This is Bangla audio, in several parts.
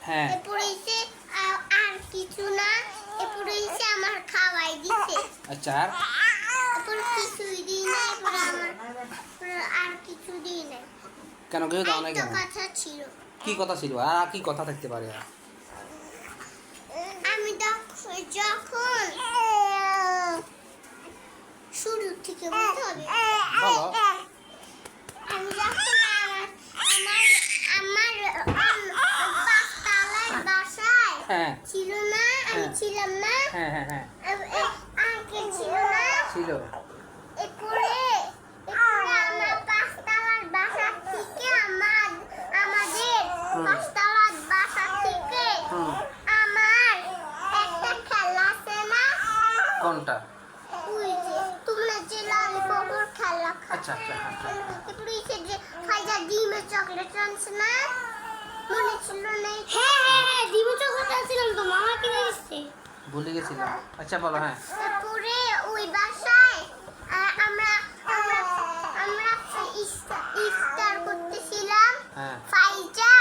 হ্যাঁ এরপরে এসে আর কিছু না, এরপরে এসে আমার খাওয়াই দিছে। আচ্ছা আর এরপরে কিছুই দিই না, এরপরে আর কিছু দিই না। কেন কিছু দাও না একটা কেন? কথা ছিল। কি কথা ছিল আর কি কথা থাকতে পারে আর? আমি যখন শুরু থেকে বলতে হবে। বলো। আমি যখন আমার পাঁচতলার বাসায় হ্যাঁ ছিল না, আমি হ্যাঁ। ছিলাম না, হ্যাঁ হ্যাঁ হ্যাঁ আঙ্কেল ছিল না, ছিল। এরপরে আমার পাঁচতলার বাসা থেকে আমাদের পাঁচতলার বাসা থেকে হুম আমার একটা খেলা আছে না, কোনটা? ওই যে তোমরা যে ললিপপের খেলা আচ্ছা আচ্ছা হ্যাঁ হ্যাঁ। এরপরে এই যে খাইজা ডিমের চকলেট আনছে না, মনে ছিল না? ডিমের চকলেট আনছিলাম তো, মামা কিনে দিচ্ছে। ভুলে গেছিলাম। আচ্ছা বলো। হ্যাঁ তারপরে ওই বাসায় আমরা আমরা আমরা ইফতার করতেছিলাম। হ্যাঁ ফাইজা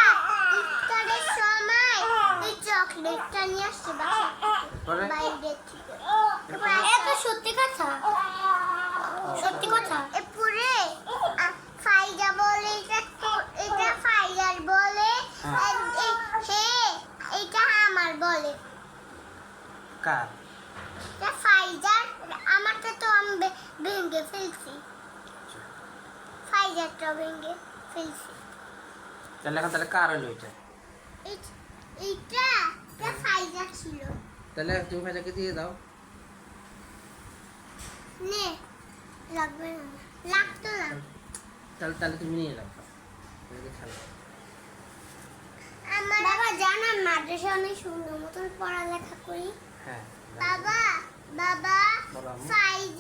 ইফতারের সময় ওই চকলেটটা নিয়ে আসছে বাসা পরে? বাইরে থেকে। এটা সত্যি কথা, সত্যি কথা। এরপরে ফাইজা বলে এটা ফাইজার বলে, হ্যাঁ। এটা আমার বলে। কার? এটা ফাইজার, আমারটা তো আমি ভেঙে ফেলছি, ফাইজারটা ভেঙে ফেলছি। তাহলে এখন তাহলে কার হলো এটা? এইটা ফাইজার ছিল। তাহলে তুমি ভাইজাকে দিয়ে দাও। নে, লাগবে না, লাগতো না। তাহলে তাহলে তুমি নিয়ে নাও। খেলো। আমার বাবা জানান মাদ্রাসা অনেক সুন্দর মতন পড়ালেখা করি। হ্যাঁ বাবা বাবা বলো আম্মু। ফাইজ